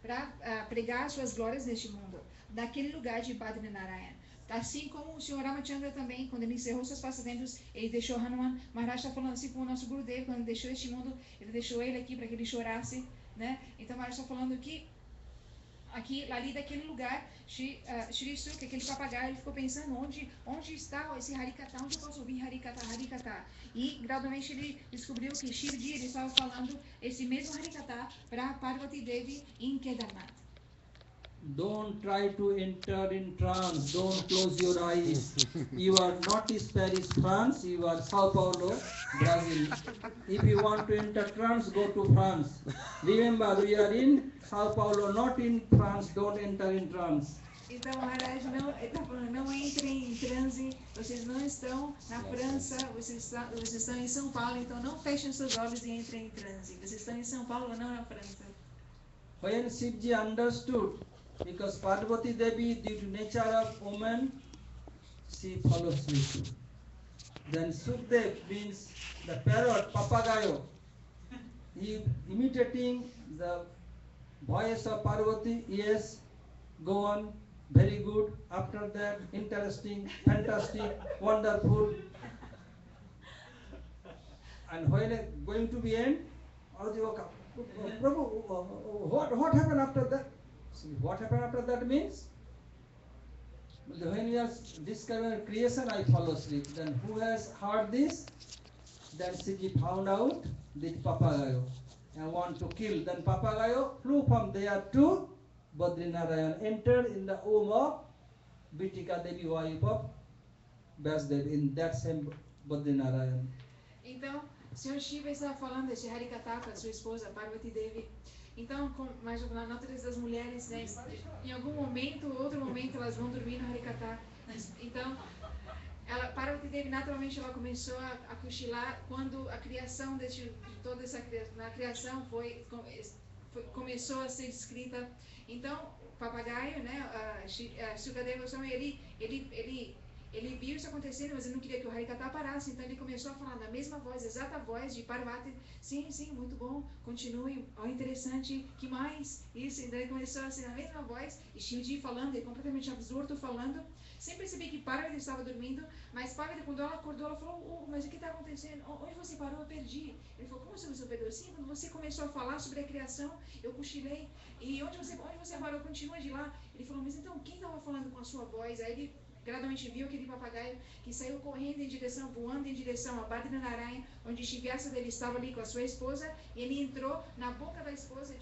para pregar suas glórias neste mundo, naquele lugar de Badrinarayana. Assim como o Sr. Ramachandra também, quando ele encerrou seus passatempos, ele deixou Hanuman. Maharaj está falando assim com o nosso Gurudev, quando ele deixou este mundo, ele deixou ele aqui para que ele chorasse, né? Então Maharaj está falando que aqui, ali daquele lugar, Shri Sukha, aquele papagaio, ele ficou pensando onde está esse Harikata, onde eu posso ouvir Harikata, Harikata. E gradualmente ele descobriu que Shivji, ele estava falando esse mesmo Harikata para Parvati Devi em Kedarnath. Don't try to enter in trance. Don't close your eyes. You are not East Paris, France. You are Sao Paulo, Brazil. If you want to enter trance, go to France. Remember, we are in Sao Paulo, not in France. Don't enter in trance. Então, Maharaj, não entrem em transe, vocês não estão na França, vocês estão em São Paulo, então não fechem seus olhos e entrem em transe. Vocês estão em São Paulo, não na França. When Shivji understood, because Parvati Devi, due to nature of woman, she follows sleep. Then Sukdev means the parrot, papagayo. He imitating the voice of Parvati. Yes, go on, very good. After that, interesting, fantastic, wonderful. And when it going to be end, Prabhu, what happened after that? See, what happened after that means, when we are discovering creation, I follow sleep. Then who has heard this? Then Siji found out this papagayo and want to kill. Then papagayo flew from there to Badrinarayan, entered in the womb of Bitika Devi, wife of Vyasdev, in that same Badrinarayan. Então, o Sr. Shiva estava falando desse Harikata para sua esposa, Parvati Devi. Então, mas na natureza das mulheres, né, em algum momento, outro momento, elas vão dormir no Harikata. Então, Parvati Devi, naturalmente, ela começou a cochilar quando a criação de toda essa na criação começou a ser escrita. Então, o papagaio, né, Sukadeva Goswami, ele viu isso acontecendo, mas ele não queria que o Harikata parasse, então ele começou a falar na mesma voz, exata voz de Parvati. Sim, muito bom, continue, interessante, que mais? Isso, então ele começou assim na mesma voz, e Shivji falando, ele completamente absorto falando, sem perceber que Parvati estava dormindo, mas Parvati, quando ela acordou, ela falou, mas o que está acontecendo? Onde você parou? Eu perdi. Ele falou, como você perdeu? Sim, quando você começou a falar sobre a criação, eu cochilei, e onde você parou? Continua de lá. Ele falou, mas então, quem estava falando com a sua voz? Aí ele gradualmente viu aquele papagaio que saiu correndo em direção, voando em direção a Badrinarayan, onde Shivyasa dele estava ali com a sua esposa, e ele entrou na boca da esposa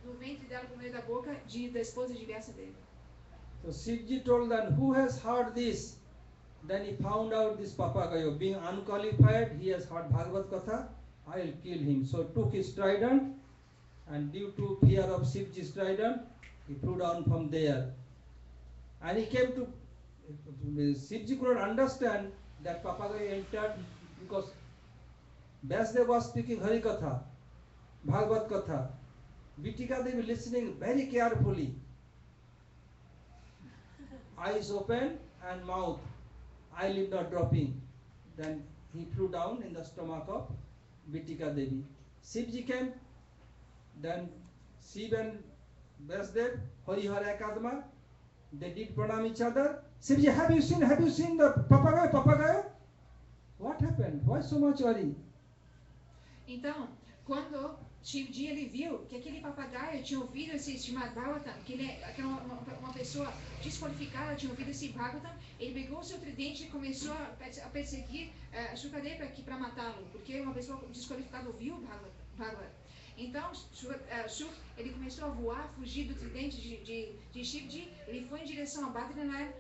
no ventre dela, por meio da boca da esposa de Vyasa dele. So Shivji told them, who has heard this? Then he found out this papagayo, being unqualified, he has heard Bhagavad Katha, I'll kill him. So took his trident, and due to fear of Shivji's trident, he flew down from there. And he came to Shivji could not understand that papagayo entered because Vyasdev was speaking Harikatha, Bhagavad Katha. Bitika Devi listening very carefully. Eyes open and mouth, eyelid not dropping. Then he flew down in the stomach of Bitika Devi. Shivji came, then Shiv and Vyasdev, Harihara Ekadma, they did pranam each other. Shivji, have you seen the papagayo? What happened? Why so much worry? Então, quando Shivji ele viu que aquele papagaio tinha ouvido esse Srimad Bhagavatam, que era uma pessoa desqualificada, tinha ouvido esse Bhagavatam, ele pegou o seu tridente e começou a perseguir Shukadeva para matá-lo, porque uma pessoa desqualificada ouviu o Bhagavatam. Então, ele começou a voar, fugir do tridente de Shivji, ele foi em direção a Badrinarayan.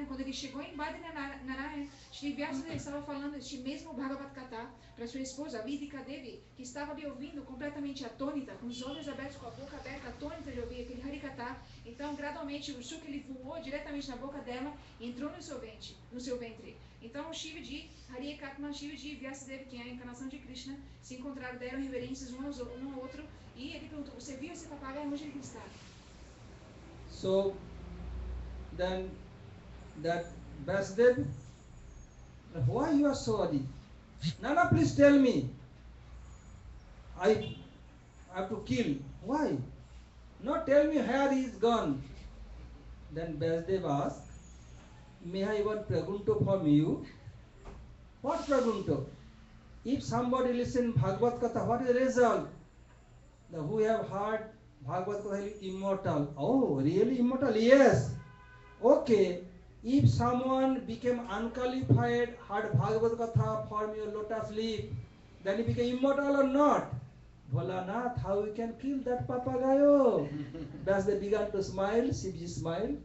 Quando ele chegou em Badrinarayan, Shri Vyasa estava falando este mesmo Bhagavad Gita para sua esposa, Vidika Devi, que estava ali ouvindo completamente atônita, com os olhos abertos, com a boca aberta, atônita de ouvir aquele Harikata. Então, gradualmente, o Shuka ele voou diretamente na boca dela e entrou no seu ventre. Então, Shivji, Harikatma, Shivji e Vyasa Devi, que é a encarnação de Krishna, se encontraram, deram reverências um ao outro, e ele perguntou, você viu esse papagaio? Onde ele está? So, then that Vyasdev, why you are sorry? Nana, please tell me. I have to kill. Why? No, tell me where he is gone. Then Vasudev asked, may I one pragunto from you? What pragunto? If somebody listen Bhagavad Katha, what is the result? The who have heard Bhagavad Katha is immortal. Oh, really immortal? Yes. Okay. If someone became unqualified, heard Bhagavad Katha from your lotus leaf, then he became immortal or not? Bholanath, how we can kill that papagayo? Thus they began to smile, Shivji smiled,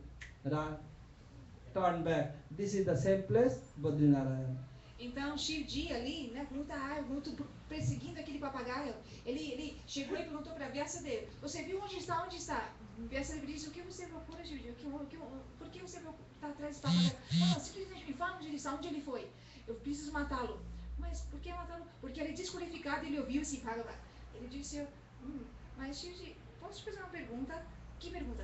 turned back. This is the same place, Badrinarayan. Então, Shivji ali, né, com muita raiva, muito perseguindo aquele papagaio, ele chegou e perguntou para Vyasadeva, você viu onde está? Onde está? Vyasadeva disse, o que você procura, Shivji? Por que você está atrás desse papagaio? Não, simplesmente me fala onde ele está, onde ele foi. Eu preciso matá-lo. Mas por que matá-lo? Porque ele é desqualificado e ele ouviu esse Bhagavad. Ele disse, mas Shivji, posso te fazer uma pergunta? Que pergunta?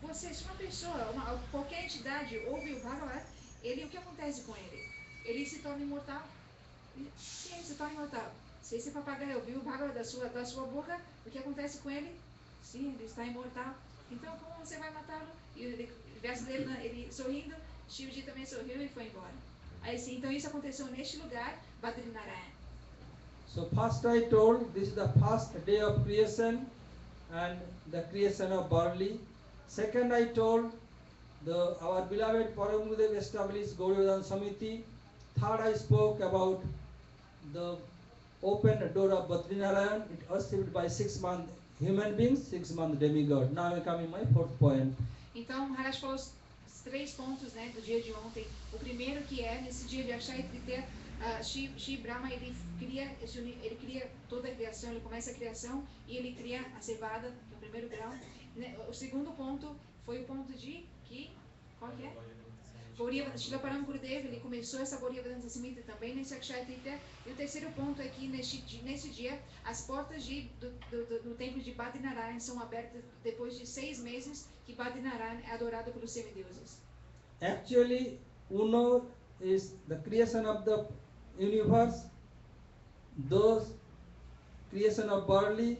Você, se uma pessoa, qualquer entidade ouve o Bhagavad, o que acontece com ele? Ele se torna imortal. Sim, ele se torna imortal. Se esse papagaio ouviu o Bhagavad da sua boca, o que acontece com ele? Sim, ele está imortal. Então, como você vai matá-lo? E o verso dele, ele sorrindo, Shivji também sorriu e foi embora. Aí sim, então isso aconteceu neste lugar, Badrinarayan. So first I told, this is the first day of creation and the creation of barley. Second I told, our beloved Param Gurudev established Gauriya Samiti. Third I spoke about the open door of Badrinarayan. It was received by 6 month human beings, 6 month demigod. Now I come in my fourth point. Então, Maharaj falou os 3 pontos, né, do dia de ontem. O primeiro que é, nesse dia de Akshaya Tritiya, Shri Brahma, ele cria toda a criação, ele começa a criação e ele cria a cevada, que é o primeiro grau. O segundo ponto foi o ponto de que, qual que é? Srila Param Gurudev, ele começou essa Gauriya Vedanta Samhita também nesse Akshaya Tritiya. E o terceiro ponto é que nesse dia, as portas do templo de Badrinarayan são abertas depois de 6 meses que Badrinarayan é adorado pelos semideuses. Actually, Uno is the creation of the universe, those creation of barley,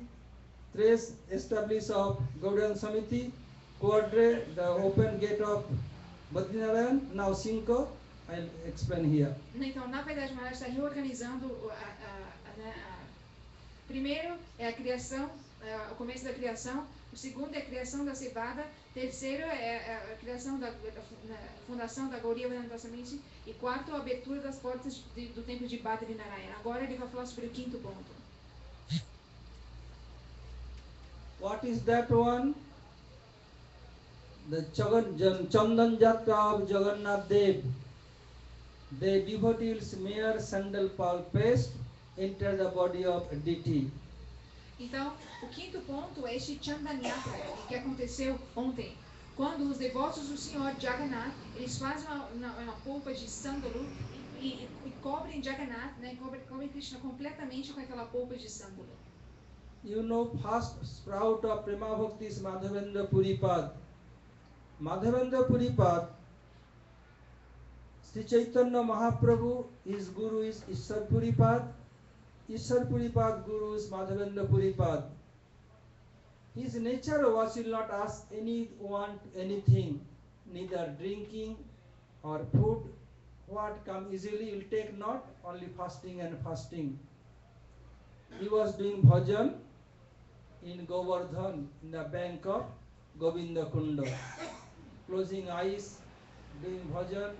tres establish of Gauriya Samiti, quadre the open gate of Badrinarayan, now 5, I'll explain here. Então, na verdade, Maharaj está reorganizando primeiro é a criação, o começo da criação. O segundo é a criação da cevada. Terceiro é a criação da fundação da Gauriya Vedanta Samiti. E quarto, a abertura das portas do templo de Badrinarayan. Agora ele vai falar sobre o quinto ponto. What is that one? The Chandan Jatra of Jagannath Dev. The devotees mere sandal pulp paste enter the body of DT. Então, o quinto ponto é este Chandanyatra, que aconteceu ontem. Quando os devotos do Senhor Jagannath, eles fazem uma polpa de sândalo e cobrem Jagannath, né, cobrem Krishna completamente com aquela polpa de sândalo. You know, first sprout of Prema Bhakti is Madhavendra Puripad. Madhavendra Puripad, Sri Chaitanya Mahaprabhu, his guru is Ishwar Puripad. Ishwar Puripad guru is Madhavendra Puripad. His nature was will not ask anyone anything, neither drinking or food. What come easily will take not, only fasting and fasting. He was doing bhajan in Govardhan, in the bank of Govinda Kunda. Closing eyes, doing bhajan,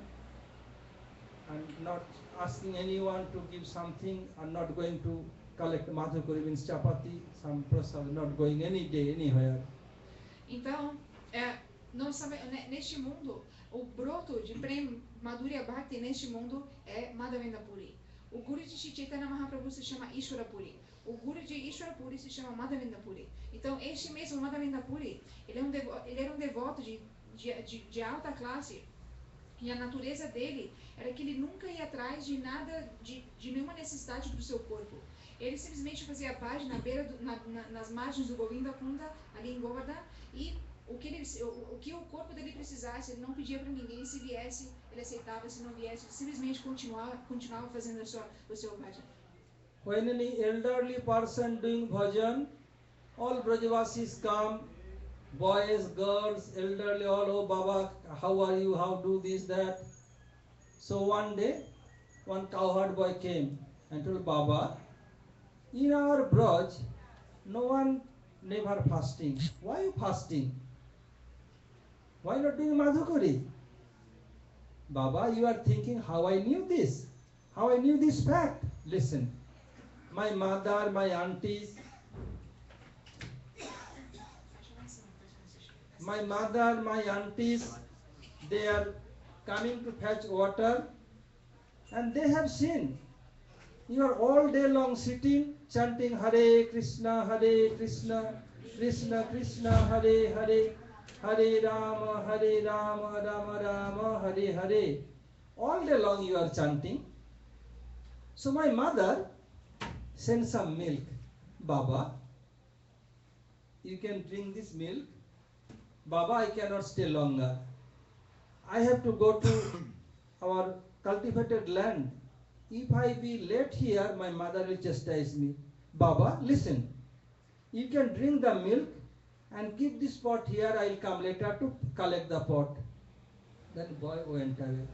and not asking anyone to give something, and not going to collect Madhukuri means chapati, some prasad, not going any day, anywhere. Então, nós sabemos, neste mundo, o broto de Prem Madhurya Bhakti neste mundo é Madhavendra Puri. O guru de Shri Chaitanya Mahaprabhu se chama Ishwara Puri. O guru de Ishwara Puri se chama Madhavendra Puri. Então, este mesmo Madhavendra Puri, ele era um devoto de alta classe, e a natureza dele era que ele nunca ia atrás de nada, de nenhuma necessidade para o seu corpo. Ele simplesmente fazia paz nas margens do Govinda Kunda, ali em Govardhan, e o que o corpo dele precisasse, ele não pedia para ninguém. Se viesse, ele aceitava; se não viesse, ele simplesmente continuava fazendo o seu bhajan. When any elderly person doing bhajan, all Brajavasis come Boys, girls, elderly, all, oh Baba, how are you? How do this, that? So one day, one cowherd boy came and told Baba, in our Braj, no one never fasting. Why you fasting? Why not doing Madhukari? Baba, you are thinking how I knew this? How I knew this fact? Listen, my mother, my aunties, they are coming to fetch water and they have seen you are all day long sitting chanting Hare Krishna, Krishna Krishna, Hare Hare, Hare Rama, Rama Rama, Hare Hare. All day long you are chanting. So my mother sent some milk. Baba, you can drink this milk. Baba, I cannot stay longer. I have to go to our cultivated land. If I be late here, my mother will chastise me. Baba, listen. You can drink the milk and keep this pot here. I will come later to collect the pot. Then boy went away.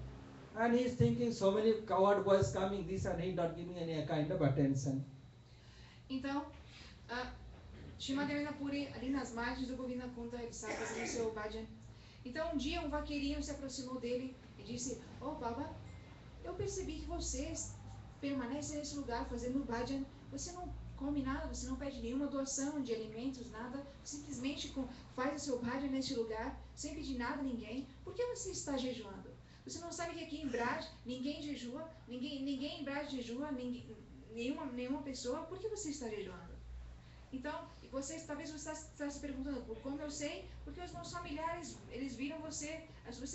And he is thinking so many coward boys coming, this and he not giving any kind of attention. Então, Shimadevendra Puri, ali nas margens do Govinda Kunda, ele estava fazendo seu bhajan. Então, um dia um vaqueirinho se aproximou dele e disse: "Oh, Baba, eu percebi que você permanece nesse lugar fazendo bhajan. Você não come nada, você não pede nenhuma doação de alimentos, nada. Simplesmente faz o seu bhajan nesse lugar, sem pedir nada a ninguém. Por que você está jejuando? Você não sabe que aqui em Braj ninguém jejua, ninguém em Braj jejua, nenhuma pessoa. Por que você está jejuando?" Então, talvez você está se perguntando, como eu sei? Porque os meus familiares, eles viram você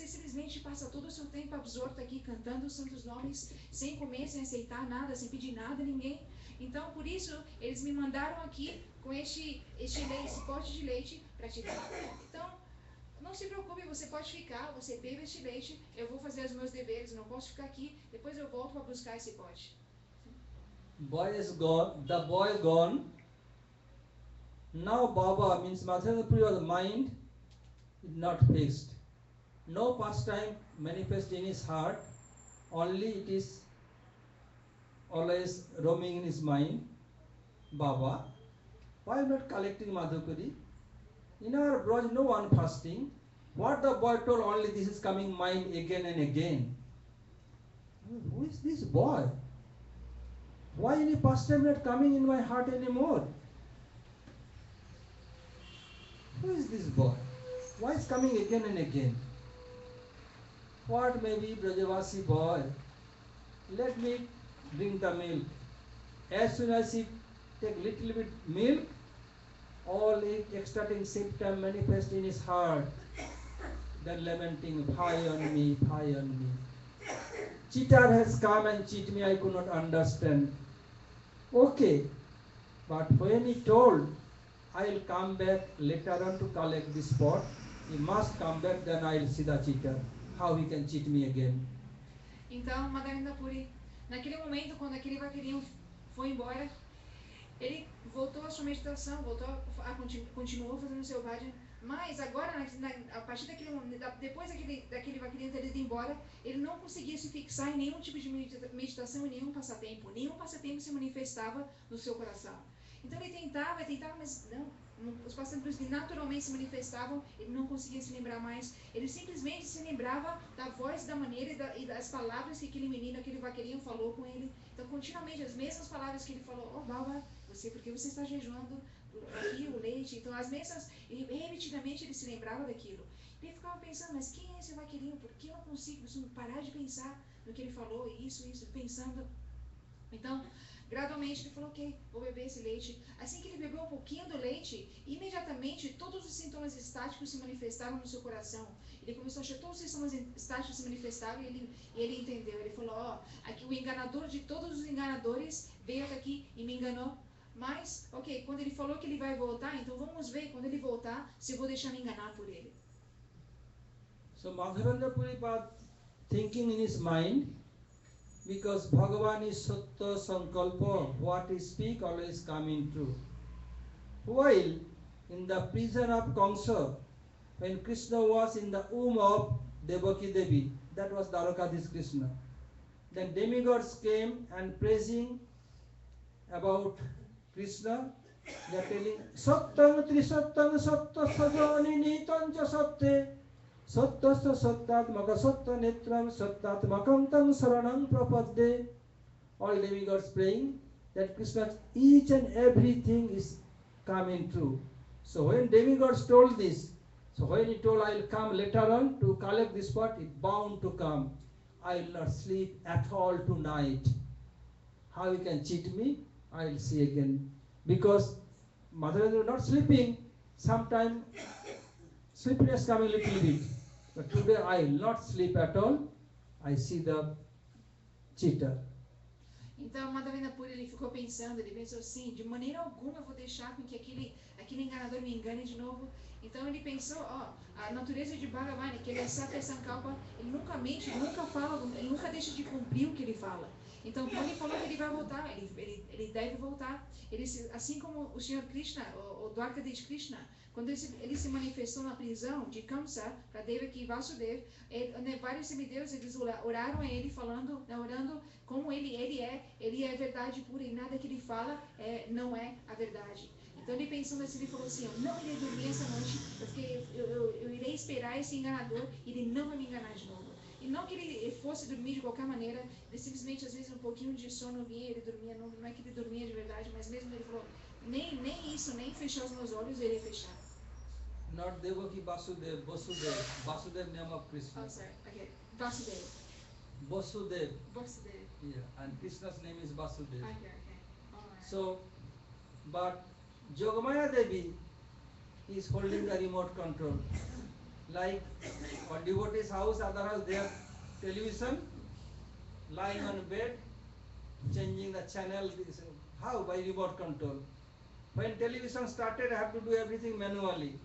simplesmente passa todo o seu tempo absorto aqui, cantando os santos nomes, sem comer, sem aceitar nada, sem pedir nada a ninguém. Então, por isso, eles me mandaram aqui com esse pote de leite para te dar. Então, não se preocupe, você pode ficar, você bebe este leite, eu vou fazer os meus deveres, não posso ficar aqui, depois eu volto para buscar esse pote. Boy is gone, the boy gone. Now Baba means Madhavendra mind is not fixed. No pastime manifest in his heart, only it is always roaming in his mind. Baba, why not collecting Madhukari? In our Braj, no one fasting. What the boy told, only this is coming mind again and again. Who is this boy? Why any pastime not coming in my heart anymore? Who is this boy? Why is coming again and again? What may be Brajavasi boy? Let me drink the milk. As soon as he take little bit milk, all ecstatic symptom manifest in his heart. Then lamenting, fie on me, fie on me. Cheater has come and cheat me, I could not understand. Okay, but when he told, I will come back later on to collect this pot, he must come back, then I will see the cheater, how he can cheat me again. Então, Madhavendra Puri, naquele momento, quando aquele vaqueirinho foi embora, ele voltou à sua meditação, continuou fazendo o seu bhajan, mas agora, a partir depois daquele vaqueirinho ter ido embora, ele não conseguia se fixar em nenhum tipo de meditação, em nenhum passatempo se manifestava no seu coração. Então ele tentava, mas não, os passatempos naturalmente se manifestavam, ele não conseguia se lembrar mais, ele simplesmente se lembrava da voz, da maneira e das palavras que aquele menino, aquele vaqueirinho falou com ele. Então continuamente as mesmas palavras que ele falou: "Oh Baba, porque você está jejuando aqui o leite?" Então as mesmas, repetidamente ele se lembrava daquilo. Ele ficava pensando: mas quem é esse vaqueirinho? Por que eu não consigo parar de pensar no que ele falou, isso, pensando. Então, gradualmente ele falou: ok, vou beber esse leite. Assim que ele bebeu um pouquinho do leite, imediatamente todos os sintomas estáticos se manifestaram no seu coração. Ele começou a achar todos os sintomas estáticos se manifestaram e ele entendeu. Ele falou: ó, aqui o enganador de todos os enganadores veio até aqui e me enganou. Mas, ok, quando ele falou que ele vai voltar, então vamos ver quando ele voltar se eu vou deixar me enganar por ele. So Madhavendra Puripad thinking in his mind, because Bhagavan is Sattva Sankalpa, what he speak always coming true. While in the prison of Kamsa, when Krishna was in the womb of Devaki Devi, that was Dwarakadhish Krishna. Then demigods came and praising about Krishna. They are telling Sattang Trisattang Satta Sajani Nitanja Satte Sattasya Sattatmaka Satta Netram Sattatmakam Tang Saranam Prapadde. All demigods praying that Krishna, each and everything is coming true. So when demigods told this, so when he told I will come later on to collect this part, it bound to come. I will not sleep at all tonight. How you can cheat me? I will see again. Because Madhavendra not sleeping, sometime sleepiness coming a little bit. But today I will not sleep at all. I see the cheater. Então, Madhavendra Puri, ele ficou pensando, ele pensou assim, de maneira alguma eu vou deixar com que aquele enganador me engane de novo. Então ele pensou, a natureza de Bhagavan, que ele é Satya Sankalpa, ele nunca mente, ele nunca fala, ele nunca deixa de cumprir o que ele fala. Então, quando ele falou que ele vai voltar, ele deve voltar. Assim como o Senhor Krishna, o Dwarkadish Krishna, quando ele se manifestou na prisão de Kamsa, para Devaki e Vasudev, vários semideuses eles oraram a ele, orando como ele é verdade pura e nada que ele fala não é a verdade. Então ele pensando assim, ele falou assim, eu não irei dormir essa noite, eu irei esperar esse enganador e ele não vai me enganar de novo. E não que ele fosse dormir de qualquer maneira, ele simplesmente às vezes um pouquinho de sono vinha, ele dormia, não é que ele dormia de verdade, mas mesmo ele falou, nem isso, nem fechar os meus olhos, eu irei fechar. Not Devaki, Vasudev, Vasudev name of Krishna. Oh, sorry, okay, Vasudev. Vasudev. Vasudev. Yeah, and Krishna's name is Vasudev. Okay. All right. So, but Yogamaya Devi is holding the remote control. Like on devotee's house, other house, they have television, lying on bed, changing the channel. How? By remote control. When television started, I have to do everything manually.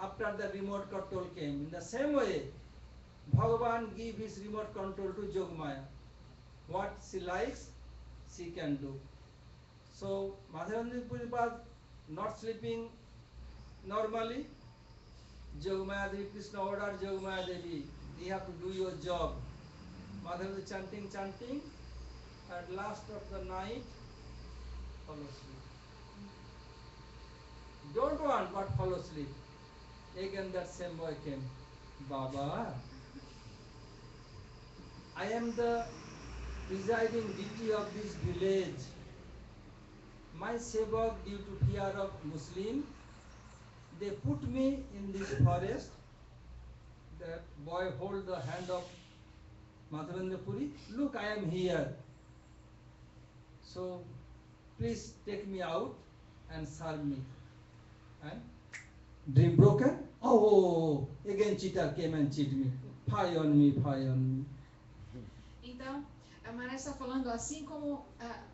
After the remote control came. In the same way, Bhagavan gave his remote control to Yogamaya. What she likes, she can do. So, Madhavendra Puri was not sleeping normally. Yogamaya Devi, Krishna ordered Yogamaya Devi, you have to do your job. Madhavendra chanting. At last of the night, fall asleep. Don't want, but fall asleep. Again that same boy came. Baba, I am the presiding deity of this village. My sevak, due to fear of Muslim, they put me in this forest. That boy hold the hand of Madhavendra Puri. Look, I am here. So, please take me out and serve me. And dream broken. Oh, again cheater came and cheat me. Fie on me. Então, a Maharaj está falando, assim como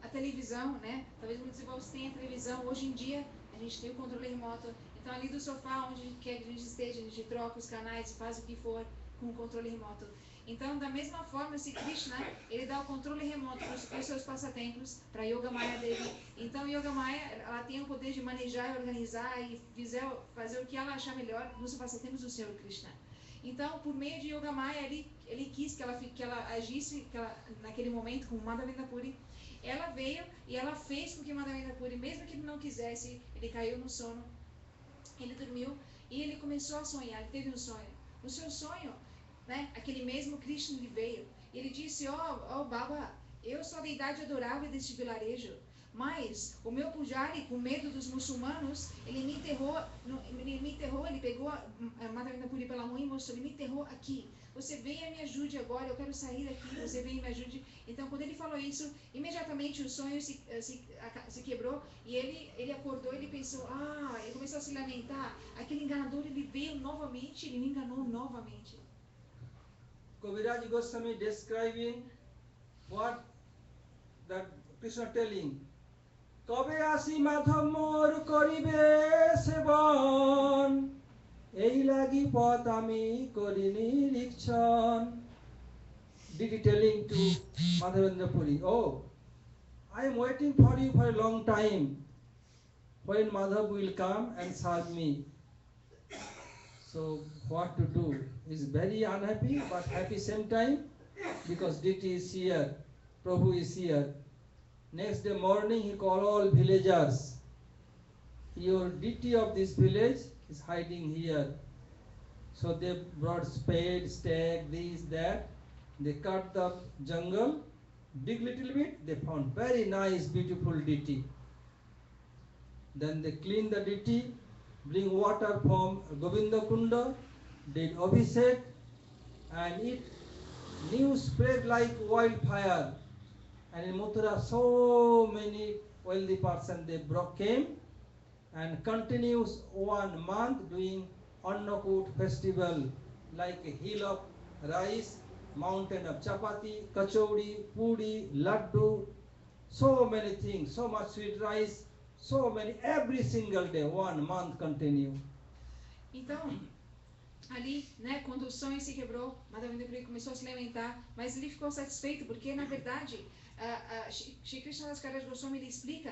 a televisão, né? Talvez muitos irmãos tenham televisão. Hoje em dia, a gente tem o controle remoto. Então, ali do sofá, onde quer que a gente esteja, a gente troca os canais, faz o que for com o controle remoto. Então, da mesma forma, se Krishna, ele dá o controle remoto para os seus passatempos, para Yogamaya Devi. Então, Yogamaya, ela tem o poder de manejar, organizar e fazer o que ela achar melhor nos passatempos do Senhor Krishna. Então, por meio de Yogamaya, ele quis que ela agisse naquele momento com Madhavendra Puri. Ela veio e ela fez com que Madhavendra Puri, mesmo que ele não quisesse, ele caiu no sono, ele dormiu e ele começou a sonhar, ele teve um sonho. No seu sonho, né, aquele mesmo Krishna lhe veio. Ele disse, Baba, eu sou a deidade adorável deste vilarejo, mas o meu pujari, com medo dos muçulmanos, ele me enterrou, ele pegou a Madhavendra Puri pela mão e mostrou, ele me enterrou aqui. Você venha e me ajude agora, eu quero sair daqui, você venha e me ajude. Então, quando ele falou isso, imediatamente o sonho se quebrou e ele acordou, ele pensou, ele começou a se lamentar. Aquele enganador, ele veio novamente, ele me enganou novamente. Kaviraj Goswami describing what that Krishna telling. Kabe asi madhav mor koribe sevan, ei lagi pot ami korini rikchan. Did he telling to Madhavendra Puri, I am waiting for you for a long time. when Madhav will come and serve me. So what to do? He's very unhappy, but happy same time, because deity is here, Prabhu is here. Next day morning, he called all villagers. Your deity of this village is hiding here. So they brought spade, stake, this, that. They cut the jungle, dig little bit, they found very nice, beautiful deity. Then they clean the deity, bring water from Govinda Kunda, did Abhishek, and it news spread like wildfire. And in Mathura, so many wealthy persons they came and continues 1 month doing Annakut festival, like a hill of rice, mountain of chapati, kachori, puri, laddu, so many things, so much sweet rice, so many, every single day, 1 month continue. Então, ali, né, quando o sonho se quebrou, Madhavendra Puri começou a se lamentar, mas ele ficou satisfeito, porque na verdade, Shri Krishna Das Kaviraj Goswami ele explica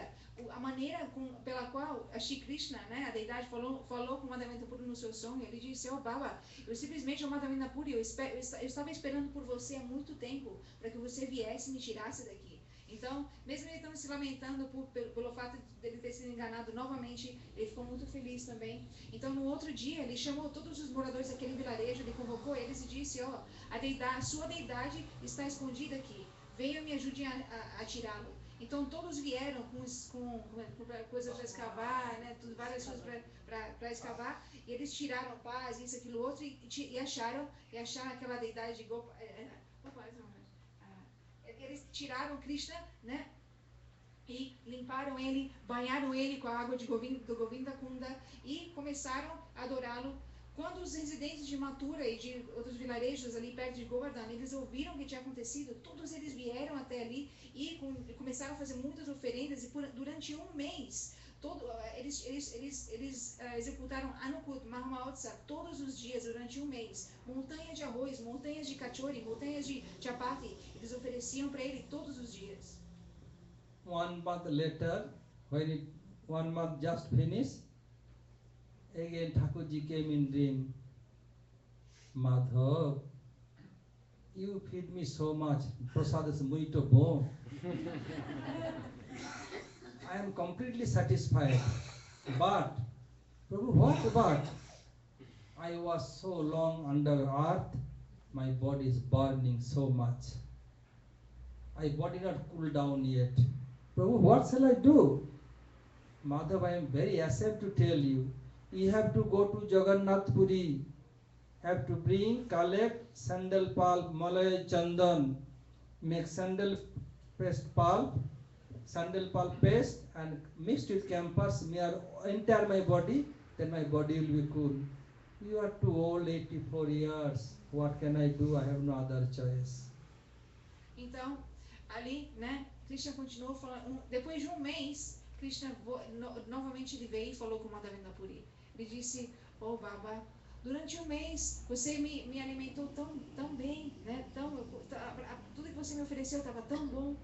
a maneira pela qual a Shri Krishna, né, a deidade, falou com Madhavendra Puri no seu sonho. Ele disse: "Oh Baba, eu simplesmente, Madhavendra Puri, eu estava esperando por você há muito tempo, para que você viesse e me tirasse daqui." Então, mesmo ele estando se lamentando pelo fato de ele ter sido enganado novamente, ele ficou muito feliz também. Então, no outro dia, ele chamou todos os moradores daquele vilarejo, ele convocou eles e disse: "Ó, a sua deidade está escondida aqui. Venham e me ajudem a tirá-lo." Então, todos vieram com coisas para escavar, né, várias coisas para escavar, e eles tiraram paz, isso, aquilo, outro, e acharam aquela deidade de Gopal. Eles tiraram Krishna, né, e limparam ele, banharam ele com a água do Govinda Kunda e começaram a adorá-lo. Quando os residentes de Mathura e de outros vilarejos ali perto de Govardhan, eles ouviram o que tinha acontecido, todos eles vieram até ali e começaram a fazer muitas oferendas, e durante 1 mês eles executaram Annakut Mahamahotsav todos os dias durante 1 mês. Montanha de arroz, montanhas de kachori, montanhas de chapati, eles ofereciam para ele todos os dias. 1 month later, when 1 month just finished, again Thakurji came in dream. Madhav, you feed me so much. Prasad is muito bom. I am completely satisfied. But, Prabhu, what about? I was so long under earth, my body is burning so much. My body not cool down yet. Prabhu, what shall I do? Madhav, I am very ashamed to tell you. You have to go to Jagannath Puri. Have to collect sandal pulp, malai chandan, make sandal pulp paste, and mixed with camphor, smear entire my body, then my body will be cool. You are too old, 84 years. What can I do? I have no other choice. Então, ali, né, Krishna continuou falando. Depois de 1 mês, Krishna novamente ele veio e falou com Madhavendra Puri. Ele disse: "Oh Baba, durante 1 mês você me alimentou tão bem, né? Tudo que você me ofereceu estava tão bom,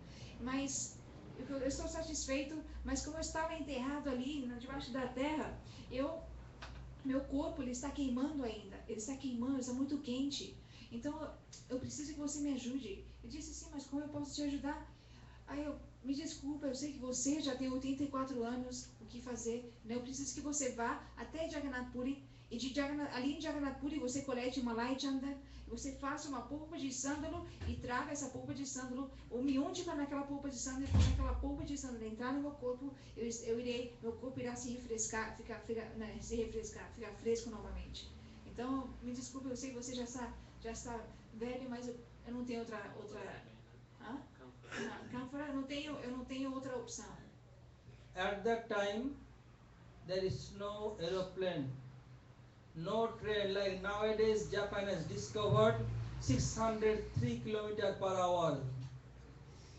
mas eu estou satisfeito. Mas como eu estava enterrado ali debaixo da terra, meu corpo ele está queimando ainda. Ele está queimando, está muito quente. Então eu preciso que você me ajude." Eu disse: "Sim, mas como eu posso te ajudar?" Aí me desculpa, eu sei que você já tem 84 anos, o que fazer, né? Eu preciso que você vá até Jagannath Puri, e ali em Jagannath Puri você colete Malai Chandan, você faça uma polpa de sândalo e traga essa polpa de sândalo, ou me unte naquela polpa de sândalo, e quando aquela polpa de sândalo entrar no meu corpo, meu corpo irá se refrescar, ficar fresco novamente. Então, me desculpe, eu sei que você já está velho, mas eu não tenho outra eu não tenho outra opção. At that time, there is no aeroplane, no train. Like nowadays, Japan has discovered 603 km/h.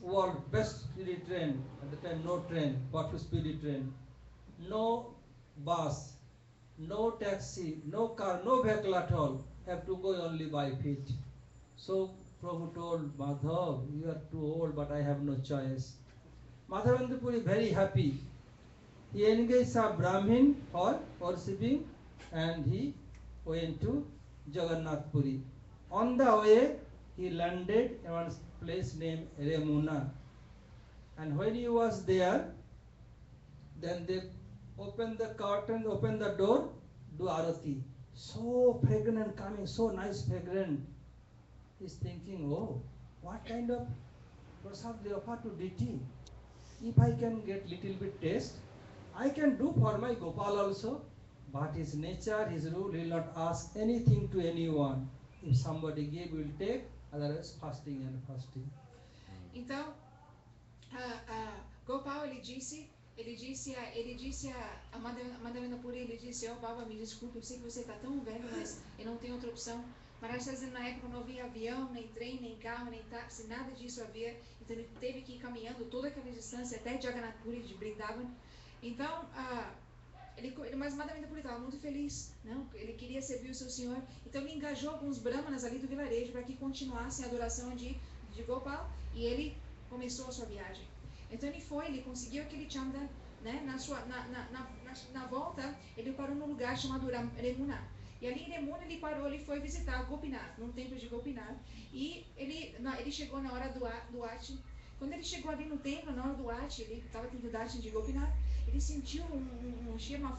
World best speed train. At the time, no train, but speed train. No bus, no taxi, no car, no vehicle at all. Have to go only by feet. So Prabhu told Madhav, you are too old, but I have no choice. Madhavendra Puri very happy. he engaged a Brahmin for worshipping, and he went to Jagannath Puri. On the way, he landed in one place named Remuna. And when he was there, then they opened the curtain, opened the door, do arati. So fragrant coming, so nice fragrant. He's thinking, oh, what kind of prasad they offer to deity? If I can get little bit taste, I can do for my Gopal also. But his nature, his rule, he will not ask anything to anyone. If somebody give, he will take, otherwise fasting and fasting. Então, Gopal, ele disse a Madhavendra Puri, ele disse, oh Baba, me desculpe, eu sei que você está tão velho, mas eu não tenho outra opção. Mas na época não havia avião, nem trem, nem carro, nem táxi, nada disso havia. Então ele teve que ir caminhando toda aquela distância até Jagannath Puri, de Vrindavan. Então, mas Madhavendra Puri estava muito feliz, não? Ele queria servir o seu senhor. Então ele engajou alguns brahmanas ali do vilarejo para que continuassem a adoração de Gopal, e ele começou a sua viagem. Então ele conseguiu aquele Chandra, né? Na volta, ele parou num lugar chamado Remuna. E ali em Remuna ele foi visitar Gopinath, num templo de Gopinath. E ele chegou na hora do Ati. Quando ele chegou ali no templo, na hora do Ati, ele estava tendo o Darshan de Gopinath, ele sentiu um cheiro, uma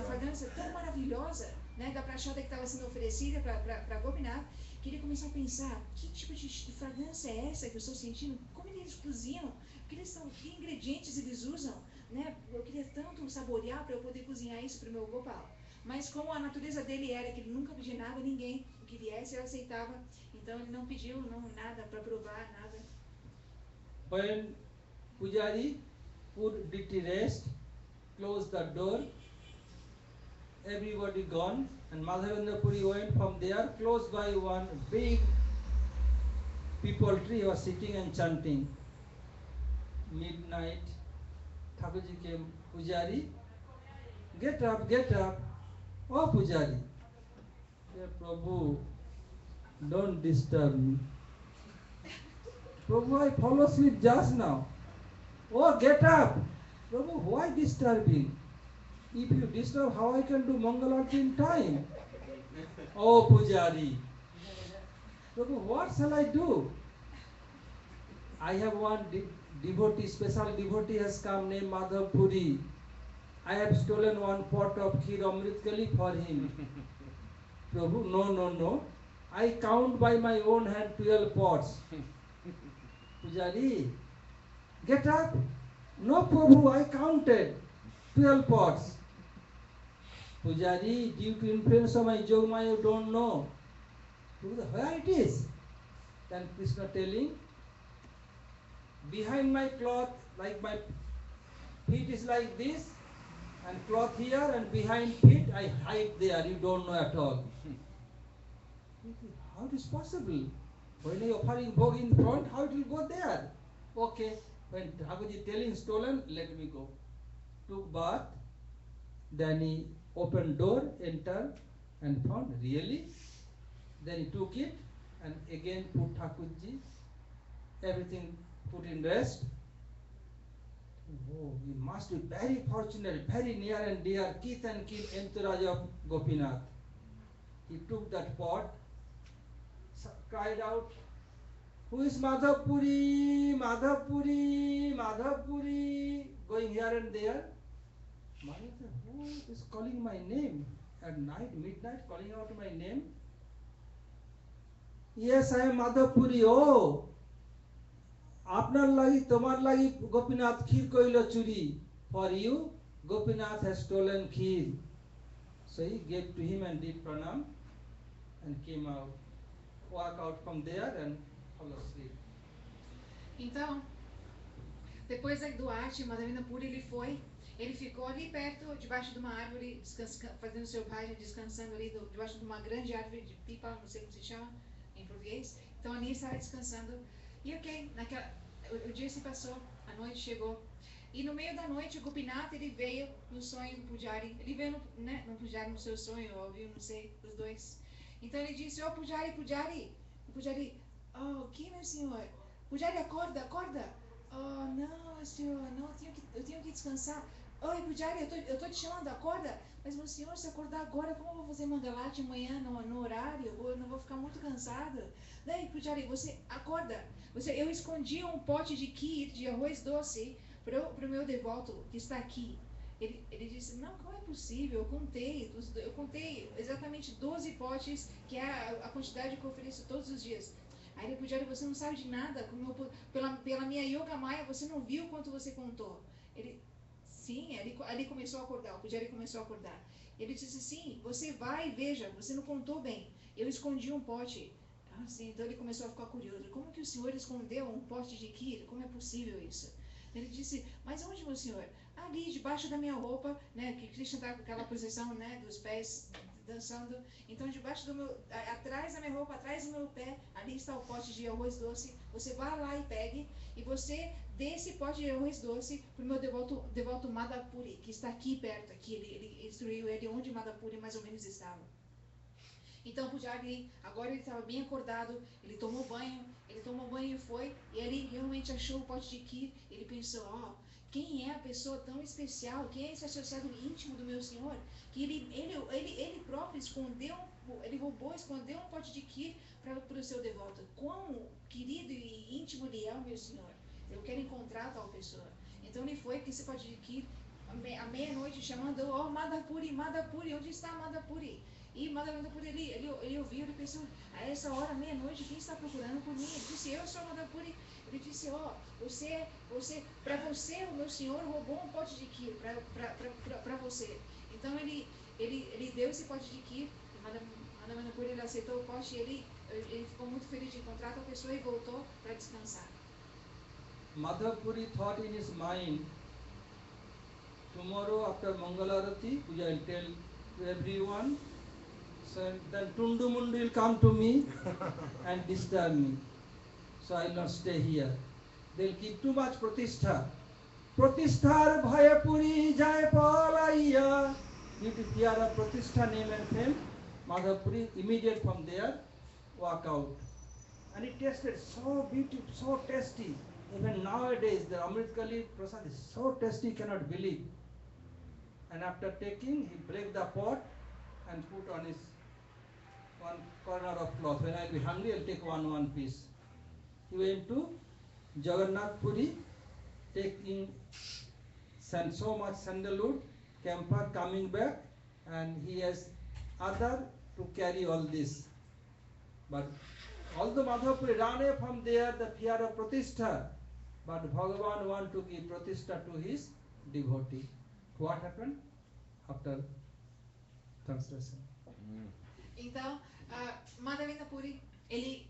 fragrância tão maravilhosa, né, da prachada que estava sendo oferecida para Gopinath, que ele começou a pensar, que tipo de fragrância é essa que eu estou sentindo? Como eles cozinham? Que ingredientes eles usam? Né? Eu queria tanto saborear para eu poder cozinhar isso para o meu Gopal. Mas como a natureza dele era que ele nunca pedia nada a ninguém, o que viesse ele aceitava, então ele não pediu nada para provar, nada. When Pujari put deity rest, closed the door, everybody gone, and Madhavendra Puri went from there, close by one big people tree, he was sitting and chanting. Midnight, Thakurji came, Pujari, get up. Oh Pujari, dear Prabhu, don't disturb me. Prabhu, I fall asleep just now. Oh, get up. Prabhu, why disturbing? If you disturb, how I can do Mangalarti in time? Oh Pujari, Prabhu, what shall I do? I have one devotee, special devotee has come named Madhav Puri. I have stolen one pot of Kheer Amrit Kali for him. Prabhu, no. I count by my own hand 12 pots. Pujari, get up. No Prabhu, I counted 12 pots. Pujari, due to influence of my Jogma, you don't know. Prabhu, where it is? Then Krishna telling, behind my cloth, like my feet is like this, and cloth here, and behind feet I hide there, you don't know at all. How it is possible? When I offering bhog in front, how it will go there? Okay, when Thakurji telling stolen, let me go. Took bath, then he opened door, entered, and found really. Then he took it, and again put Thakurji, everything put in rest. Oh, he must be very fortunate, very near and dear, kith and kin entourage of Gopinath. He took that pot, cried out, who is Madhav Puri, Madhav Puri, Madhav Puri, going here and there. Madhav said, who is calling my name? At night, midnight, calling out my name? Yes, I am Madhav Puri. Oh, আপনার লাগি তোমার লাগি গোপীনাথ ক্ষীর কইল চুরি. For you, Gopinath has stolen kheer. So he gave to him and did pranam and came out, walk out from there and fall asleep. Então, depois do arte, Madhavendra Puri, ele ficou ali perto, debaixo de uma árvore, fazendo seu bhajan, descansando ali debaixo de uma grande árvore de pipa, não sei como se chama em português. Então ali estava descansando. E ok, o dia se passou, a noite chegou. E no meio da noite, o Gopinath, ele veio no sonho do Pujari. Ele veio no Pujari, no seu sonho, ou ouviu, não sei, os dois. Então ele disse, oh Pujari. O Pujari, oh, o que, meu senhor? Pujari, acorda. Oh, não, senhor, não, eu tenho que descansar. Oi, Pujari, eu tô te chamando, acorda. Mas, meu senhor, se acordar agora, como eu vou fazer mangalate amanhã no horário? Eu não vou ficar muito cansada. Daí, Pujari, você acorda. Eu escondi um pote de kheer, de arroz doce, pro meu devoto que está aqui. Ele disse, não, como é possível? Eu contei exatamente 12 potes, que é a quantidade que eu ofereço todos os dias. Aí ele, Pujari, você não sabe de nada, pela minha yoga maya, você não viu quanto você contou. Ele, sim, ele começou a acordar, o Pujari começou a acordar. Ele disse, sim, você vai e veja, você não contou bem. Eu escondi um pote. Ah, sim, então ele começou a ficar curioso. Como que o senhor escondeu um pote de kheer? Como é possível isso? Ele disse, mas onde, meu senhor? Ali, debaixo da minha roupa, né, que Krishna está com aquela posição, né, dos pés dançando. Então, debaixo do meu, atrás da minha roupa, atrás do meu pé, ali está o pote de arroz doce. Você vai lá e pegue, e você dê esse pote de arroz doce para o meu devoto Madhapuri, que está aqui perto, aqui. Ele instruiu ele onde Madhapuri mais ou menos estava. Então, Pujari, agora ele estava bem acordado, ele tomou banho e foi, e ele realmente achou o pote de kheer. Ele pensou, ó, quem é a pessoa tão especial, quem é esse associado íntimo do meu senhor, que ele próprio escondeu um pote de kheer para o seu devoto. Quão querido e íntimo ele é o meu senhor. Eu quero encontrar tal pessoa. Então ele foi com esse pote de kheer, à meia-noite, chamando, ó, Madhapuri, Madhapuri, onde está Madhapuri? E Madhapuri, ele ouviu, ele pensou, a essa hora, meia-noite, quem está procurando por mim? Ele disse, eu sou Madhapuri. Ele disse, ó, para você, o meu senhor roubou um pote de kheer para você. Então ele deu esse pote de kheer, e Madhapuri, ele aceitou o pote, e ele ficou muito feliz de encontrar a pessoa e voltou para descansar. Madhapuri thought in his mind, tomorrow after Mangalarati, Puja will tell to everyone, so then Tundumundu will come to me and disturb me. So I will not stay here. They will give too much pratishtha. Pratisthar bhayapuri jai palaiya. Due to fear of pratishtha, name and fame, Madhapuri immediate from there walk out. And it tasted so beautiful, so tasty. Even nowadays, the Amritkali Prasad is so tasty, you cannot believe. And after taking, he break the pot and put on his one corner of cloth. When I will be hungry, I will take one piece. He went to Jagannath Puri, taking so much sandalwood, camphor, coming back, and he has other to carry all this. But although Madhapuri ran away from there, the fear of pratishtha, but Bhagavan want to give pratishtha to his devotee. What happened? After translation. Então, Madhavendra Puri, ele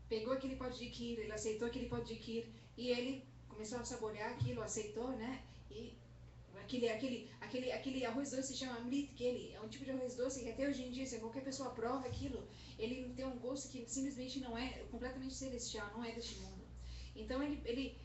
pegou aquele pote de kheer, ele aceitou aquele pote de kheer, e ele começou a saborear aquilo, aceitou, né? E aquele arroz doce se chama amrit, que ele é um tipo de arroz doce que até hoje em dia, se qualquer pessoa prova aquilo, ele tem um gosto que simplesmente não é completamente celestial, não é deste mundo. Então ele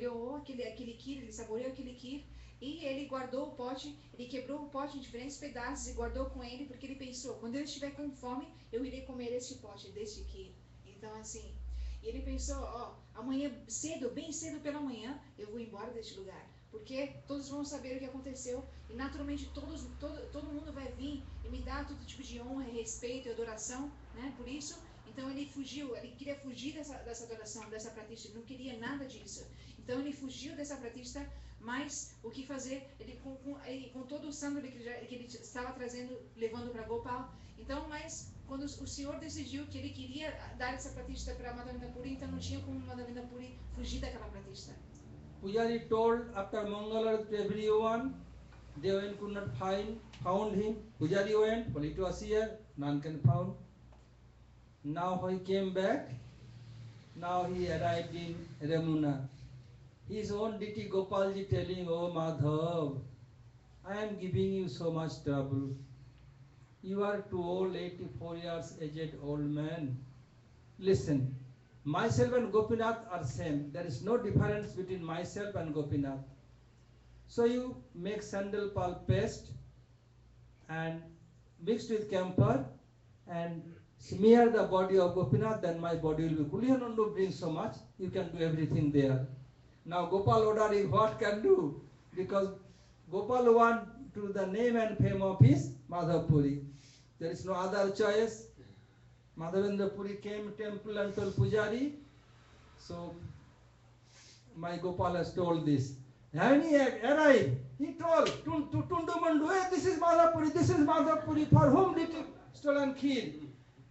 olhou aquele kheer, ele saboreou aquele kheer, e ele guardou o pote, ele quebrou o pote em diferentes pedaços e guardou com ele, porque ele pensou, quando eu estiver com fome, eu irei comer este pote, deste kheer. Então assim, ele pensou, ó, amanhã cedo, bem cedo pela manhã, eu vou embora deste lugar, porque todos vão saber o que aconteceu, e naturalmente todo mundo vai vir e me dar todo tipo de honra, respeito e adoração, né, por isso. Então ele fugiu, ele queria fugir dessa adoração, dessa pratishtha, ele não queria nada disso. Então ele fugiu dessa pratishtha, mas o que fazer? Ele com todo o sandalwood que ele estava trazendo, levando para Gopal. Então, mas quando o Senhor decidiu que ele queria dar essa pratishtha para Madhavendra Puri, então não tinha como Madhavendra Puri fugir daquela pratishtha. Pujari told after Mangalar to everyone, they could not found him. Pujari went, but it was here, none can found. Now he came back, now he arrived in Ramuna. His own deity Gopalji telling, oh Madhav, I am giving you so much trouble. You are too old, 84 years aged old man. Listen, myself and Gopinath are same. There is no difference between myself and Gopinath. So you make sandal pulp paste and mixed with camphor and smear the body of Gopinath, then my body will be cool. You don't brings so much, you can do everything there. Now Gopal ordering what can do, because Gopal want to the name and fame of his Madhav Puri. There is no other choice. Madhavendra Puri came temple and told Pujari. So my Gopal has told this. When he arrived, he told to Tundumandu, hey, this is Madhav Puri, this is Madhav Puri, for whom did you stolen Kheer?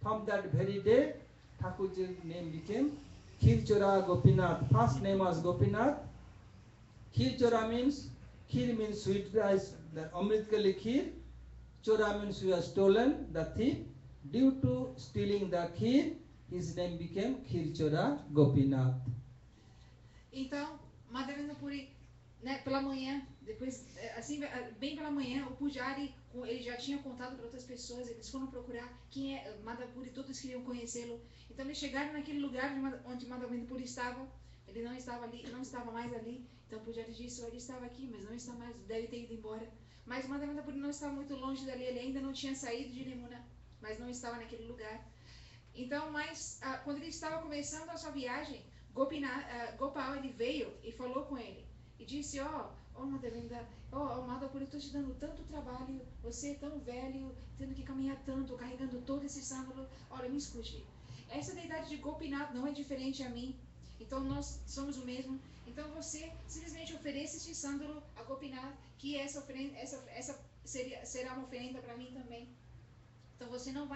From that very day, Thakurji's name became Kheer Chora Gopinath. First name was Gopinath. Kheer Chora means, Kheer means sweet rice, the Amrit Kali Kheer. Chora means we have stolen, the thief. Due to stealing the Kheer, his name became Kheer Chora Gopinath. Então, Madhavendra Puri, né, pela manhã, depois, assim, bem pela manhã, o Pujari, ele já tinha contado para outras pessoas, eles foram procurar quem é Madhavendra Puri, todos queriam conhecê-lo. Então, eles chegaram naquele lugar onde Madhavendra Puri estava, ele não estava ali, não estava mais ali. Então, o Pujari disse, ele estava aqui, mas não está mais, deve ter ido embora. Mas Madhavendra Puri não estava muito longe dali, ele ainda não tinha saído de Yamuna, mas não estava naquele lugar. Então, mas quando ele estava começando a sua viagem, Gopal, ele veio e falou com ele e disse, Madhavendra, Madhavendra Puri, eu estou te dando tanto trabalho, você é tão velho, tendo que caminhar tanto, carregando todo esse sândalo. Olha, me escute, essa deidade de Gopinath não é diferente a mim, então nós somos o mesmo. Então você simplesmente ofereça este sândalo a Gopinath, que essa será uma oferenda para mim também. Então você não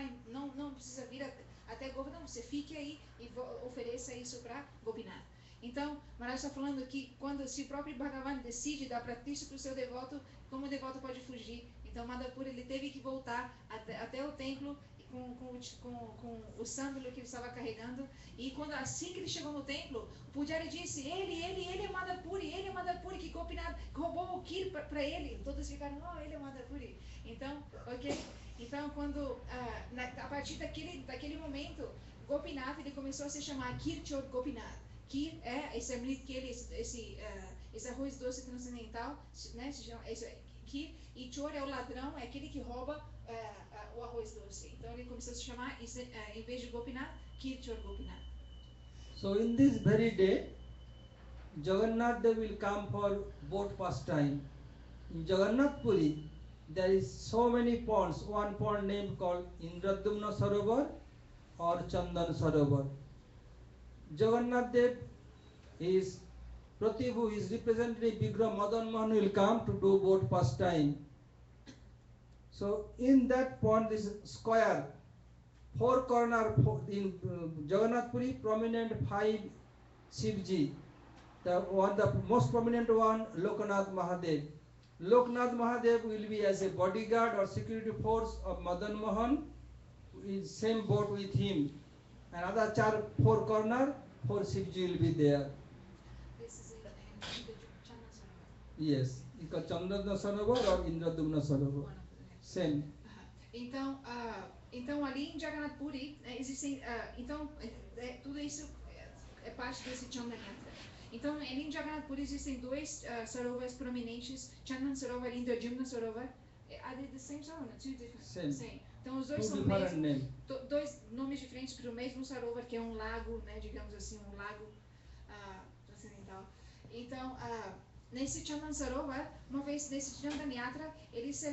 precisa vir até Gopinath, não, você fique aí e ofereça isso para Gopinath. Então, Maharaj está falando que se o próprio Bhagavan decide dar pratícia para o seu devoto, como o devoto pode fugir? Então, Madhavendra Puri, ele teve que voltar até o templo com o sândalo que ele estava carregando. E assim que ele chegou no templo, o Pujari disse, ele é Madhavendra Puri, que Gopinath roubou o Kheer para ele. Todos ficaram, ele é Madhavendra Puri. Então, Então, a partir daquele momento, Gopinath, ele começou a se chamar Kheer Chor Gopinath. Kheer é esse amrit, esse arroz doce transcendental, né? Se chama, Kheer, e Chor é o ladrão, é aquele que rouba o arroz doce. Então ele começou a se chamar, em vez de Gopinath, Kheer Chor Gopinath. So in this very day, Jagannath Dev will come for boat pastime. In Jagannath Puri, there is so many ponds. One pond named called Indradumna Sarovar or Chandan Sarovar. Jagannath Dev is Pratibhu, is representative Vigraha Madan Mohan will come to do boat pastime. So in that pond, this square, four corner in Jagannath Puri, prominent 5 Shivji. The most prominent one, Lokanath Mahadev. Lokanath Mahadev will be as a bodyguard or security force of Madan Mohan, in same boat with him. Another 4 corner, 4 Shivji will be there. This is in the Chandan Sarovar. Yes, because Chandana Sarovar or Indradumna Sarovar. Same. Então ali em Jagannath Puri existem, tudo isso é parte desse Chandanyatra. Então ali em Jagannath Puri existem 2 sarovas prominentes, Chandan Sarovar e Indradumna Sarovar. Are they the same sarovar? Two different. Same. Então os dois são dois nomes diferentes para o mesmo sarovar, que é um lago, né, digamos assim, um lago transcendental. Então nesse Chandan Sarovar, uma vez nesse Chandanyatra, eles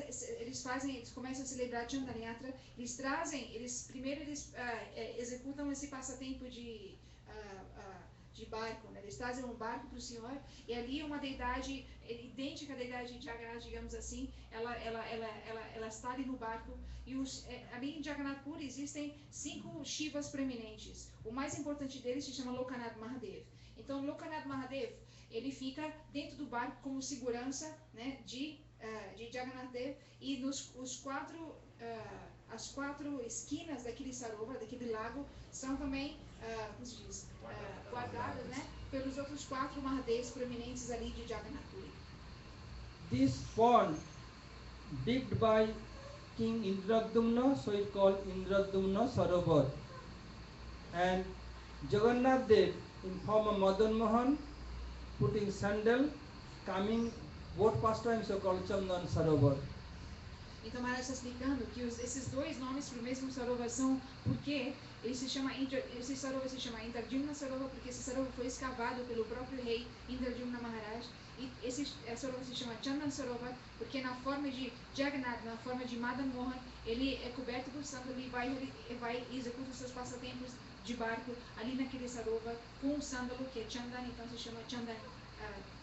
começam a celebrar Chandanyatra, primeiro executam esse passatempo de barco, né? Eles trazem um barco para o Senhor, e ali uma deidade idêntica à deidade de Jagannath, digamos assim, ela está ali no barco, e ali em Jagannath Puri existem 5 Shivas preeminentes. O mais importante deles se chama Lokanath Mahadev. Então, Lokanath Mahadev, ele fica dentro do barco como segurança, né, de Jagannath Dev, e as 4 esquinas daquele sarovar, daquele lago, são também guardadas, né, pelos outros 4 Mahadevs proeminentes ali de Jagannath Puri. This pond digged by King Indradumna, so it called Indradumna Sarovar. And Jagannath Dev, in form of Madan Mohan, putting sandal, coming boat pastime, so called Chandan Sarovar. Então Maharaj está explicando que esses dois nomes para o mesmo Sarovar são porque esse Sarovar se chama Indradyumna Sarovar porque esse Sarovar foi escavado pelo próprio rei Indradyumna Maharaj. E esse Sarovar se chama Chandan Sarovar porque na forma de Jagannath, na forma de Madan Mohan, ele é coberto por sândalo e vai e executa os seus passatempos de barco ali naquele Sarovar com um sândalo que é Chandan, então se chama Chandan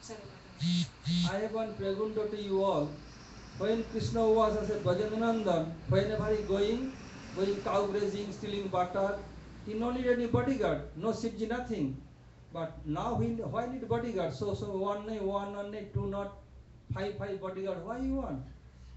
Sarovar. I have one pregunta to you all. When Krishna was as a Bhajanandan, whenever he going cow grazing, stealing butter, he no need any bodyguard, no Shivji, nothing. But now why need bodyguard? So one, two, not five bodyguard. Why you want?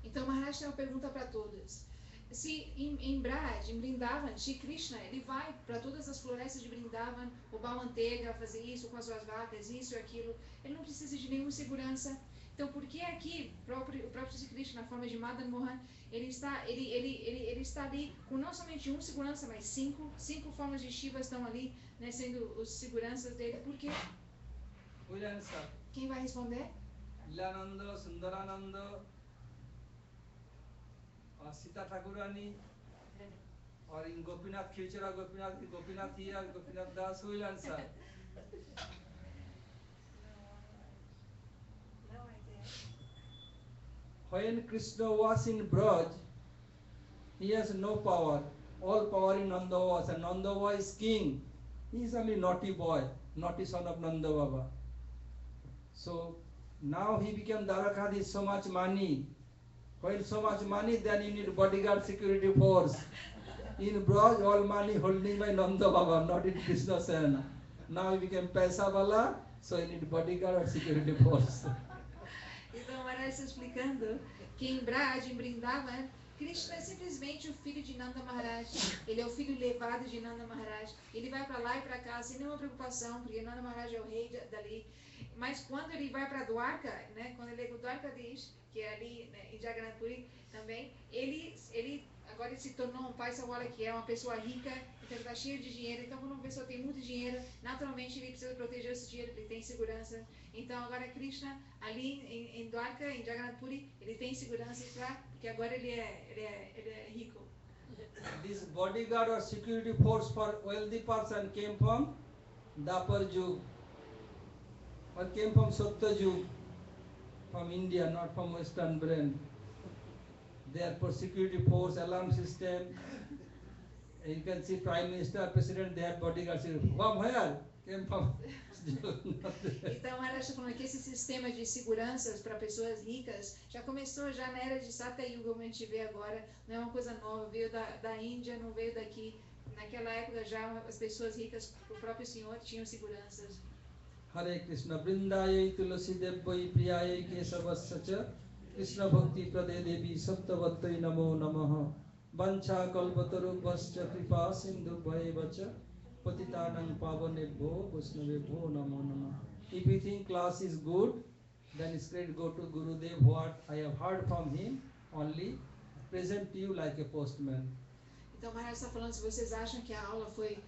Então Maharaj tem uma pergunta para todos. Se em Braj, em Brindavan, Shri Krishna, ele vai para todas as florestas de Brindavan, roubar manteiga, fazer isso com as suas vacas, isso e aquilo, ele não precisa de nenhuma segurança. Então, por que aqui o próprio Shri Krishna, na forma de Madan Mohan, ele está ali com não somente um segurança, mas cinco formas de Shiva estão ali, né, sendo os seguranças dele. Por quê? Quem vai responder? Lilananda, Sundarananda, Sita Thakurani, or in Gopinath, Khechara Gopinath here, Gopinath Das, who will answer? No idea. When Krishna was in Braj, he has no power. All power in Nanda was, and Nanda is king. He is only naughty boy, naughty son of Nanda Baba. So now he became Dwarakadhish, so much money. When so much money, then you need bodyguard security force. In Braj, all money holding by Nanda Baba, not in Krishna Sena. Now he became Paisa Bala, so you need bodyguard or security force. Então, Maharaj está explicando que em Braj, em Brindavan, Krishna é simplesmente o filho de Nanda Maharaj. Ele é o filho levado de Nanda Maharaj. Ele vai para lá e para cá sem nenhuma preocupação, porque Nanda Maharaj é o rei dali. Mas quando ele vai para Dwarka, né, quando ele é o Dwarkadish, que é ali, né, em Jagannath Puri também, ele agora se tornou um pai Sawala, que é uma pessoa rica, então ele está cheio de dinheiro. Então, quando uma pessoa tem muito dinheiro, naturalmente ele precisa proteger esse dinheiro, ele tem segurança. Então, agora Krishna, ali em Dwarka, em Jagannath Puri, ele tem segurança, porque agora ele é rico. This bodyguard or security force for wealthy person came from Dapar Yug, or came from Satya Yug, from India, not from Western brain. Therefore, security force, alarm system. You can see Prime Minister, President, they have bodyguards. From where? Came from. Então, Maharaj está falando que esse sistema de seguranças para pessoas ricas já começou já na era de Satya Yuga, como a gente vê agora, não é uma coisa nova, veio da Índia, não veio daqui. Naquela época já as pessoas ricas, o próprio Senhor, tinham seguranças. Hare Krishna, Vrindayai Tulasi Devvai Priyayai Kesavasya Krishna Bhakti Prade Devi Saptavattai Namo Namaha Vancha Kalpatarubhascha Kripa Sindhu Bhaivacha Patitanang Pavanebho Vaishnavebho Namo Namah. If you think class is good, then straight go to Gurudev. What I have heard from him, only present to you like a postman. Então, Maharaj está falando, se vocês acham que a aula foi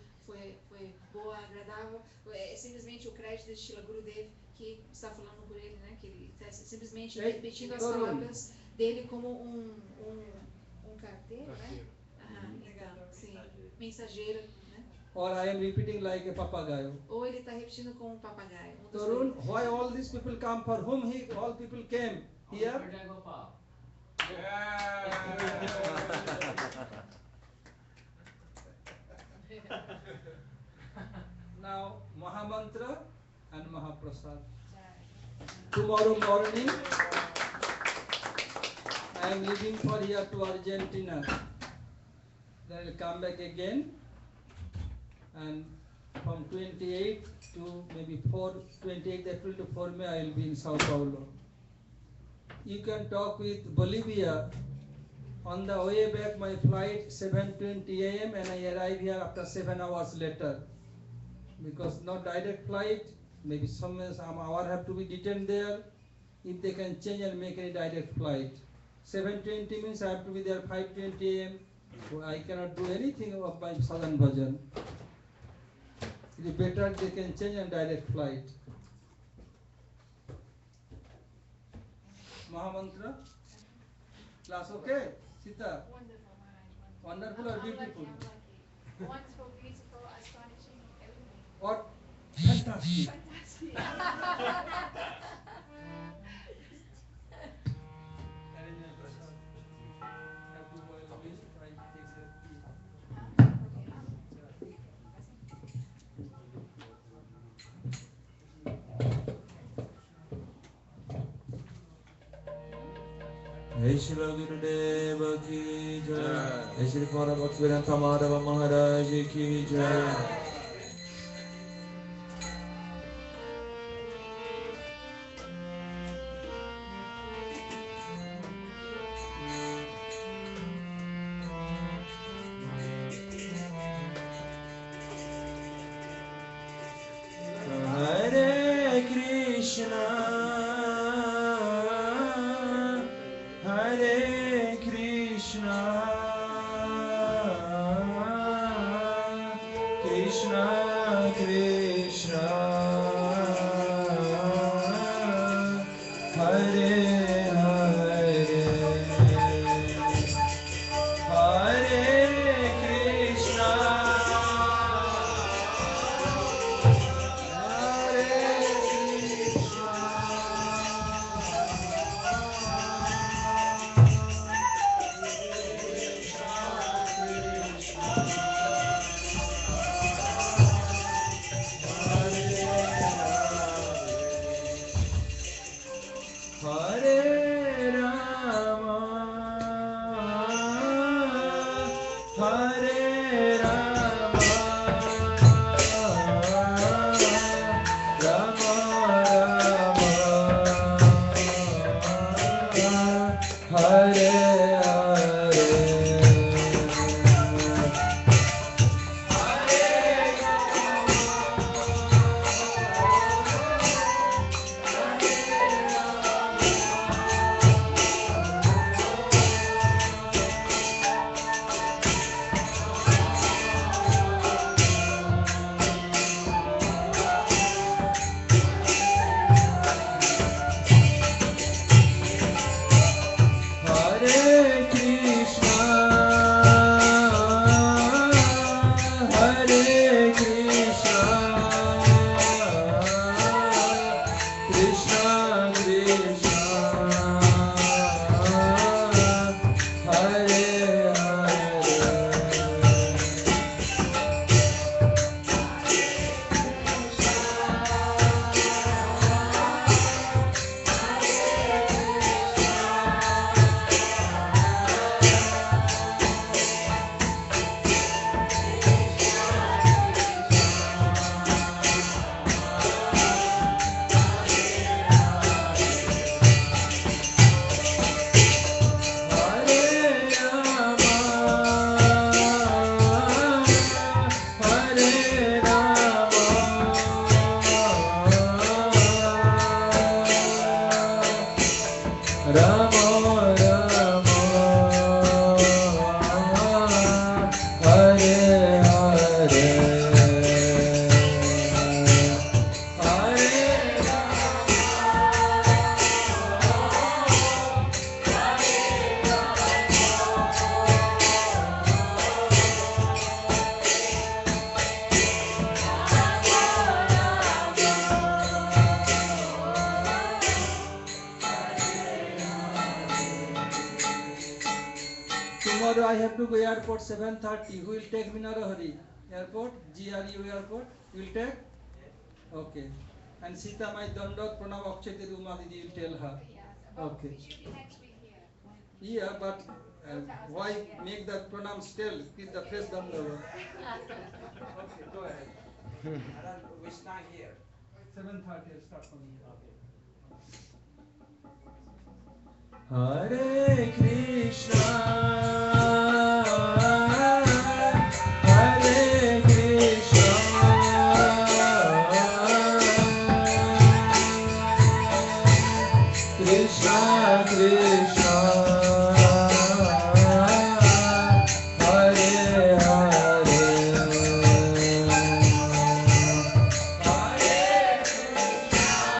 boa, agradável, é simplesmente o crédito de Srila Gurudev que está falando por ele, né? Que ele está simplesmente repetindo as palavras dele como um carteiro, né? Então, sim, mensageiro, né? Or I am repeating like a papagayo. Ou ele está repetindo como um papagaio. Tarun, why all these people come? For whom all people came here? Now Mahamantra and Mahaprasad. Tomorrow morning I am leaving for here to Argentina. Then I will come back again, and from 28 to maybe 28 April to 4 May I will be in Sao Paulo. You can talk with Bolivia. On the way back my flight 7:20 AM and I arrive here after 7 hours later. Because not direct flight, maybe some hour have to be detained there. If they can change and make a direct flight. 7:20 means I have to be there 5:20 AM. So I cannot do anything of my southern bhajan. It is better they can change and direct flight. Mahamantra. Class okay? Sita? Wonderful, Maharaj. Wonderful or beautiful? I'm lucky. Wonderful, beautiful, astonishing, everything. Or fantastic? Fantastic. Arrange Prasad. Have to boil a milk. I take the tea. Jai Shri Gurudeva ki jai. Jai Shri Para Bhaktivedanta Madhava Maharaj ki jai. Hare Krishna, Hare Krishna, Krishna Krishna, Hare Hare, Hare Krishna. Hare Rama, Hare Rama, Rama Rama, Hare Hare Krishna, Hare Krishna, Krishna Krishna, Hare Hare. Hare Rama, Rama, Hare Hare, Hare Tomorrow I have to go airport 7:30. Who will take me Narahari? Airport? GRU airport? You will take? Okay. And Sita, my Dandot Pranam Akshati Ruma Didi will tell her. Okay. We should be next week here. Yeah, but why make the pranam still? Keep the face Dandot. Okay, go ahead. Which time here? 7:30 I'll start from here. Hare Krishna,